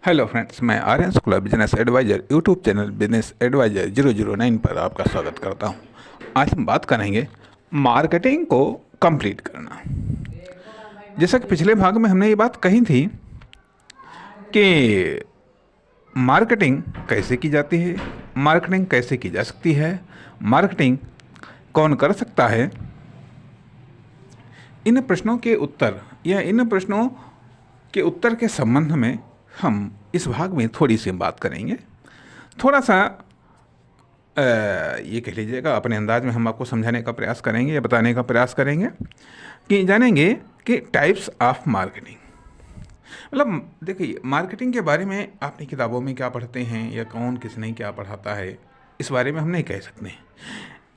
Hello friends, मैं Aryan Shukla business advisor YouTube channel business advisor 009 पर आपका स्वागत करता हूं। आज हम बात करेंगे मार्केटिंग को कंप्लीट करना। जैसा कि पिछले भाग में हमने ये बात कही थी कि मार्केटिंग कैसे की जाती है, मार्केटिंग कैसे की जा सकती है, मार्केटिंग कौन कर सकता है। इन प्रश्नों के उत्तर या इन प्रश्नों के उत्तर के संबंध में हम इस भाग में थोड़ी सी बात करेंगे। थोड़ा सा ये कह लीजिएगा अपने अंदाज में हम आपको समझाने का प्रयास करेंगे या बताने का प्रयास करेंगे कि जानेंगे कि टाइप्स ऑफ मार्केटिंग। मतलब देखिए, मार्केटिंग के बारे में आपने किताबों में क्या पढ़ते हैं या कौन किसने क्या पढ़ाता है, इस बारे में हम नहीं कह सकते हैं।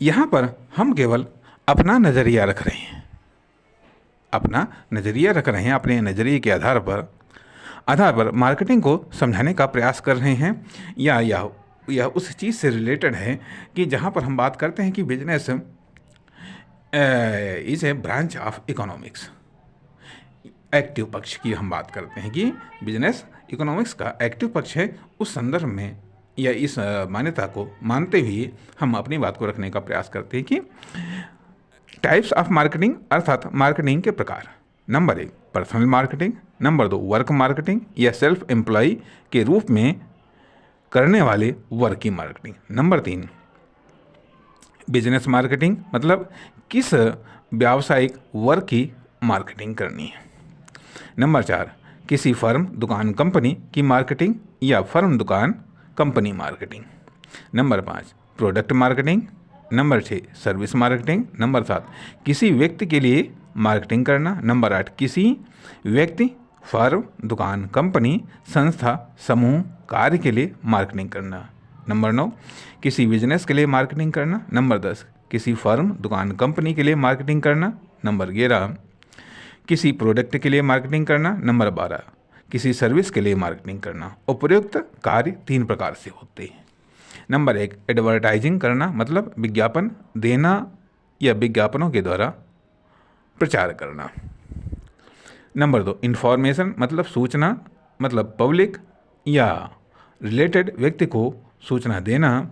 यहाँ पर हम केवल अपना नज़रिया रख रहे हैं, अपने नज़रिए के आधार पर मार्केटिंग को समझाने का प्रयास कर रहे हैं। या उस चीज़ से रिलेटेड है कि जहाँ पर हम बात करते हैं कि business is a branch of economics. Active पक्ष की हम बात करते हैं कि बिजनेस इकोनॉमिक्स का एक्टिव पक्ष है। उस संदर्भ में या इस मान्यता को मानते हुए हम अपनी बात को रखने का प्रयास करते हैं कि टाइप्स ऑफ मार्केटिंग अर्थात मार्केटिंग के प्रकार। Number 1 personal marketing, number 2 work marketing या सेल्फ एम्प्लॉय के रूप में करने वाले वर्क की मार्केटिंग, नंबर 3 बिजनेस मार्केटिंग मतलब किस व्यावसायिक वर्क की मार्केटिंग करनी है, नंबर 4 किसी फर्म दुकान कंपनी की मार्केटिंग या फर्म दुकान company marketing, number 5 product marketing, number 6 service marketing, number 7 किसी व्यक्ति के लिए मार्केटिंग करना, नंबर 8 किसी व्यक्ति फर्म दुकान कंपनी संस्था समूह कार्य के लिए मार्केटिंग करना, नंबर 9 किसी बिजनेस के लिए मार्केटिंग करना, नंबर 10 किसी फर्म दुकान कंपनी के लिए मार्केटिंग करना, नंबर 11 किसी प्रोडक्ट के लिए मार्केटिंग करना, नंबर 12 किसी सर्विस के लिए मार्केटिंग करना। उपयुक्त कार्य 3 प्रकार से होते हैं। नंबर 1 एडवर्टाइजिंग करना मतलब विज्ञापन देना या विज्ञापनों के द्वारा प्रचार करना। नंबर 2 इंफॉर्मेशन मतलब सूचना, मतलब पब्लिक या रिलेटेड व्यक्ति को सूचना देना,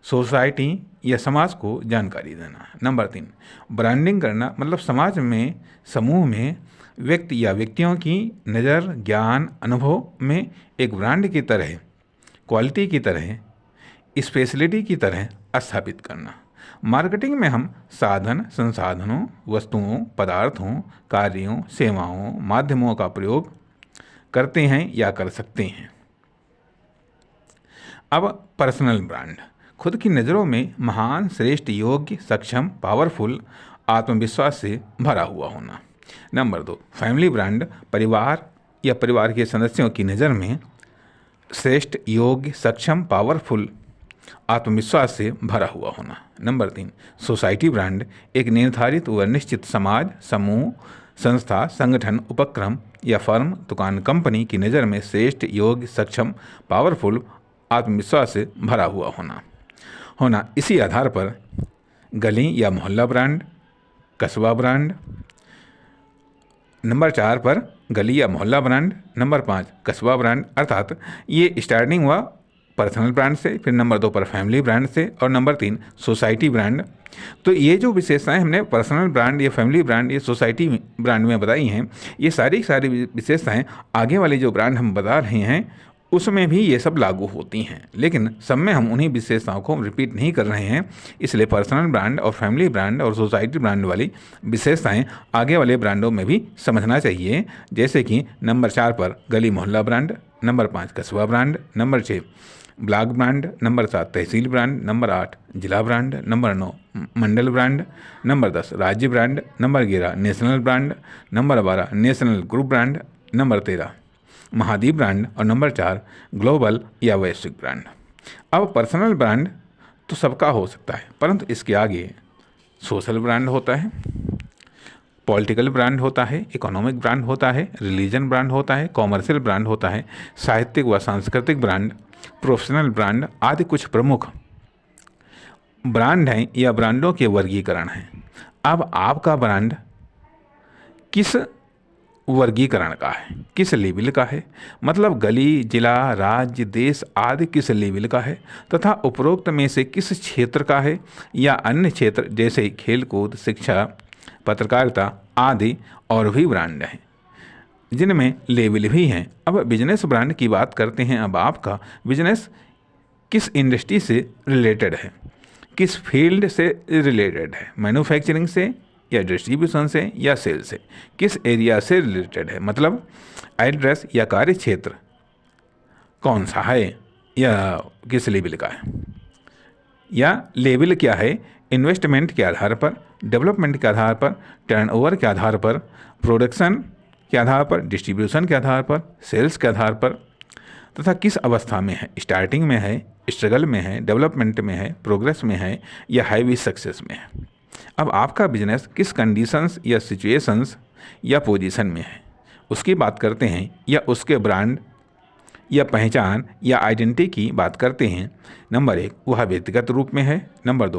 सोसाइटी या समाज को जानकारी देना। नंबर 3 ब्रांडिंग करना मतलब समाज में समूह में व्यक्ति या व्यक्तियों की नज़र ज्ञान अनुभव में एक ब्रांड की तरह, क्वालिटी की तरह, स्पेशलिटी की तरह स्थापित करना। मार्केटिंग में हम साधन संसाधनों वस्तुओं पदार्थों कार्यों सेवाओं माध्यमों का प्रयोग करते हैं या कर सकते हैं। अब पर्सनल ब्रांड खुद की नज़रों में महान श्रेष्ठ योग्य सक्षम पावरफुल आत्मविश्वास से भरा हुआ होना। नंबर 2 फैमिली ब्रांड परिवार या परिवार के सदस्यों की नज़र में श्रेष्ठ योग्य सक्षम पावरफुल आत्मविश्वास से भरा हुआ होना। नंबर 3 सोसाइटी ब्रांड एक निर्धारित व निश्चित समाज समूह संस्था संगठन उपक्रम या फर्म दुकान कंपनी की नज़र में श्रेष्ठ योग्य सक्षम पावरफुल आत्मविश्वास से भरा हुआ होना। इसी आधार पर गली या मोहल्ला ब्रांड, कस्बा ब्रांड, नंबर 4 पर गली या मोहल्ला ब्रांड, नंबर 5 कस्बा ब्रांड, अर्थात ये स्टार्टिंग हुआ पर्सनल ब्रांड से, फिर नंबर 2 पर फैमिली ब्रांड से और नंबर 3 सोसाइटी ब्रांड। तो ये जो विशेषताएं हमने पर्सनल ब्रांड या फैमिली ब्रांड या सोसाइटी ब्रांड में बताई हैं, ये सारी विशेषताएं आगे वाले जो ब्रांड हम बता रहे हैं उसमें भी ये सब लागू होती हैं, लेकिन सब में हम उन्हीं विशेषताओं को रिपीट नहीं कर रहे हैं। इसलिए पर्सनल ब्रांड और फैमिली ब्रांड और सोसाइटी ब्रांड वाली विशेषताएं आगे वाले ब्रांडों में भी समझना चाहिए। जैसे कि नंबर 4 पर गली मोहल्ला ब्रांड, नंबर 5 कस्बा brand, number 6 block brand, number 7 तहसील ब्रांड, नंबर 8 जिला ब्रांड, नंबर 9 मंडल ब्रांड, नंबर 10 राज्य brand, number 11 national brand, number 12 national group brand, number 13 महाद्वीप ब्रांड और नंबर 4 ग्लोबल या वैश्विक ब्रांड। अब पर्सनल ब्रांड तो सबका हो सकता है, परंतु इसके आगे सोशल ब्रांड होता है, पॉलिटिकल ब्रांड होता है, इकोनॉमिक ब्रांड होता है, रिलीजन ब्रांड होता है, कॉमर्शियल ब्रांड होता है, साहित्यिक व सांस्कृतिक ब्रांड, प्रोफेशनल ब्रांड आदि कुछ प्रमुख ब्रांड हैं या ब्रांडों के वर्गीकरण हैं। अब आपका ब्रांड किस वर्गीकरण का है, किस लेवल का है, मतलब गली, जिला, राज्य, देश आदि किस लेवल का है, तथा उपरोक्त में से किस क्षेत्र का है या अन्य क्षेत्र जैसे खेलकूद, शिक्षा, पत्रकारिता आदि और भी ब्रांड हैं जिनमें लेवल भी हैं। अब बिजनेस ब्रांड की बात करते हैं। अब आपका बिजनेस किस इंडस्ट्री से रिलेटेड है, किस फील्ड से रिलेटेड है, मैन्युफैक्चरिंग से या डिस्ट्रीब्यूशन से या सेल से, किस एरिया से रिलेटेड है, मतलब एड्रेस या कार्य क्षेत्र कौन सा है या किस लेवल का है, या लेवल क्या है, इन्वेस्टमेंट के आधार पर, डेवलपमेंट के आधार पर, टर्नओवर के आधार पर, प्रोडक्शन के आधार पर, डिस्ट्रीब्यूशन के आधार पर, सेल्स के आधार पर, तथा किस अवस्था में है, स्टार्टिंग में है, स्ट्रगल में है, डेवलपमेंट में है, प्रोग्रेस में है या हाईवी सक्सेस में है। अब आपका बिजनेस किस कंडीशंस या सिचुएशंस या पोजीशन में है उसकी बात करते हैं, या उसके ब्रांड या पहचान या आइडेंटिटी की बात करते हैं। नंबर 1 वह व्यक्तिगत रूप में है, नंबर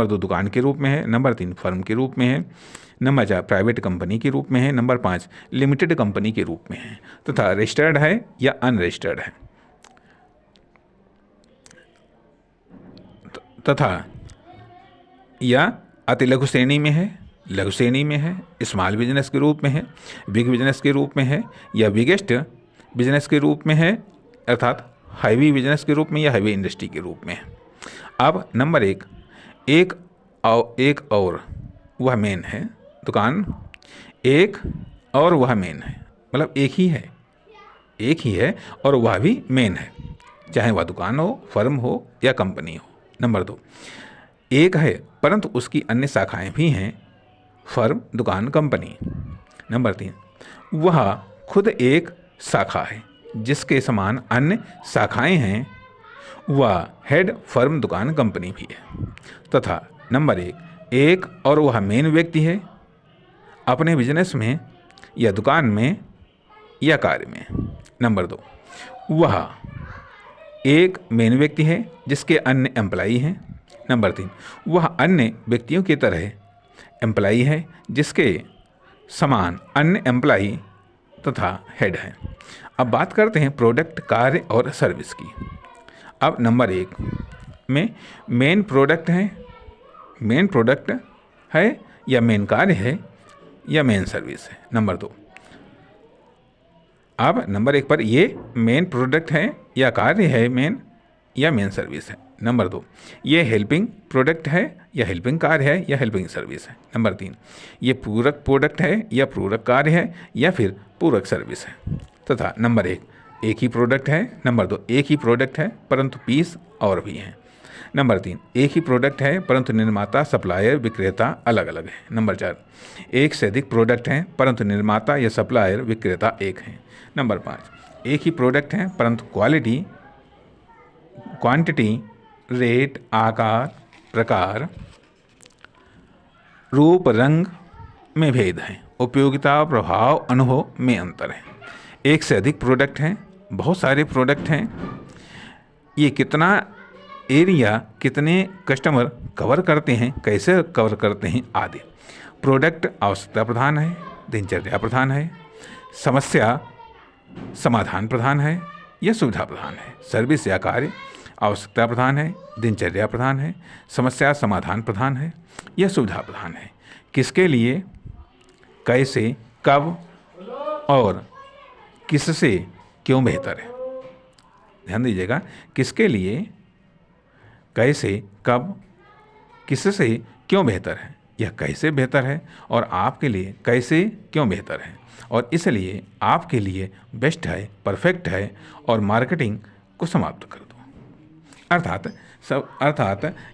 2 दुकान के रूप में है, नंबर 3 फर्म के रूप में है, नंबर 4 प्राइवेट कंपनी के रूप में है, नंबर 5 लिमिटेड कंपनी के रूप में है, तथा रजिस्टर्ड है या अनरजिस्टर्ड है, तथा या अति लघु श्रेणी में है, लघु श्रेणी में है, स्मॉल बिजनेस के रूप में है, बिग बिजनेस के रूप में है, या बिगेस्ट बिजनेस के रूप में है, अर्थात हाईवी बिजनेस के रूप में या हाईवी इंडस्ट्री के रूप में है। अब नंबर 1 एक और वह मेन है, दुकान एक और वह मेन है, मतलब एक ही है और वह भी मेन है, चाहे वह दुकान हो, फर्म हो या कंपनी हो। नंबर 2 एक है परंतु उसकी अन्य शाखाएं भी हैं, फर्म, दुकान, कंपनी। नंबर 3 वह खुद एक शाखा है जिसके समान अन्य शाखाएं हैं, वह हेड फर्म, दुकान, कंपनी भी है। तथा नंबर 1 एक और वह मेन व्यक्ति है अपने बिजनेस में या दुकान में या कार्य में। नंबर 2 वह एक मेन व्यक्ति है जिसके अन्य एम्प्लाई हैं। नंबर 3 वह अन्य व्यक्तियों की तरह एम्प्लाई है जिसके समान अन्य एम्प्लाई तथा हेड है। अब बात करते हैं प्रोडक्ट, कार्य और सर्विस की। अब नंबर 1 में मेन प्रोडक्ट है या मेन कार्य है या मेन सर्विस है। नंबर 2 अब नंबर 1 पर ये मेन प्रोडक्ट है या कार्य है मेन या मेन सर्विस है। नंबर 2 ये हेल्पिंग प्रोडक्ट है या हेल्पिंग कार्य है या हेल्पिंग सर्विस है। नंबर 3 ये पूरक प्रोडक्ट है या पूरक कार्य है या फिर पूरक सर्विस है। तथा नंबर 1 एक ही प्रोडक्ट है। नंबर 2 एक ही प्रोडक्ट है परंतु पीस और भी हैं। नंबर 3 एक ही प्रोडक्ट है परंतु निर्माता, सप्लायर, विक्रेता अलग अलग है। नंबर 4 एक से अधिक प्रोडक्ट हैं परंतु निर्माता या सप्लायर, विक्रेता एक हैं। नंबर 5 एक ही प्रोडक्ट है परंतु क्वांटिटी, रेट, आकार, प्रकार, रूप, रंग में भेद है, उपयोगिता, प्रभाव, अनुभव में अंतर है। एक से अधिक प्रोडक्ट हैं, बहुत सारे प्रोडक्ट हैं, ये कितना एरिया, कितने कस्टमर कवर करते हैं, कैसे कवर करते हैं आदि। प्रोडक्ट आवश्यकता प्रधान है, दिनचर्या प्रधान है, समस्या समाधान प्रधान है या सुविधा प्रधान है। सर्विस या कार्य आवश्यकता प्रधान है, दिनचर्या प्रधान है, समस्या समाधान प्रधान है या सुविधा प्रधान है। किसके लिए, कैसे, कब और किससे क्यों बेहतर है। ध्यान दीजिएगा, किसके लिए, कैसे, कब, किससे क्यों बेहतर है, यह कैसे बेहतर है और आपके लिए कैसे क्यों बेहतर है और इसलिए आपके लिए बेस्ट है, परफेक्ट है और मार्केटिंग को समाप्त कर दो। अर्थात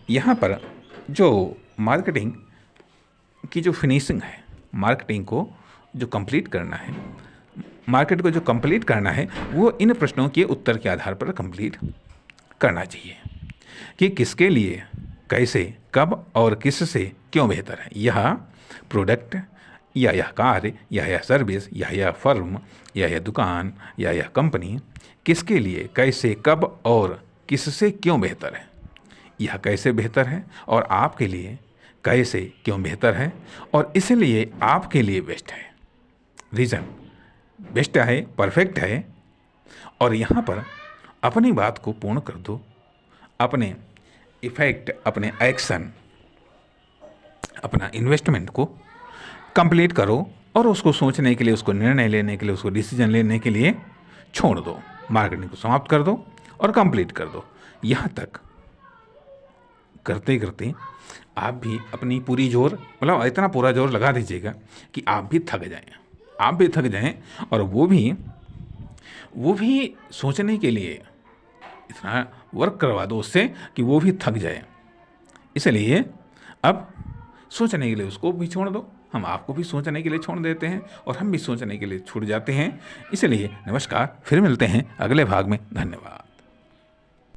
यहाँ पर जो मार्केटिंग की जो फिनिशिंग है, मार्केटिंग को जो कंप्लीट करना है, मार्केट को जो कंप्लीट करना है वो इन प्रश्नों के उत्तर के आधार पर कंप्लीट करना चाहिए कि किसके लिए, कैसे, कब और किससे क्यों बेहतर है। यह प्रोडक्ट या यह कार्य या यह सर्विस या यह फर्म या यह दुकान या यह कंपनी किसके लिए, कैसे, कब और किससे क्यों बेहतर है। यह कैसे बेहतर है और आपके लिए कैसे क्यों बेहतर है और इसलिए आपके लिए बेस्ट है। रीज़न बेस्ट है, परफेक्ट है, और यहाँ पर अपनी बात को पूर्ण कर दो, अपने इफ़ेक्ट, अपने एक्शन, अपना इन्वेस्टमेंट को कंप्लीट करो और उसको सोचने के लिए, उसको निर्णय लेने के लिए, उसको डिसीजन लेने के लिए छोड़ दो। मार्केटिंग को समाप्त कर दो और कंप्लीट कर दो। यहाँ तक करते करते आप भी अपनी पूरी जोर, मतलब इतना पूरा जोर लगा दीजिएगा कि आप भी थक जाएं, आप भी थक जाएं, और वो भी सोचने के लिए इतना वर्क करवा दो उससे कि वो भी थक जाए। इसलिए अब सोचने के लिए उसको भी छोड़ दो, हम आपको भी सोचने के लिए छोड़ देते हैं और हम भी सोचने के लिए छूट जाते हैं। इसलिए नमस्कार, फिर मिलते हैं अगले भाग में। धन्यवाद।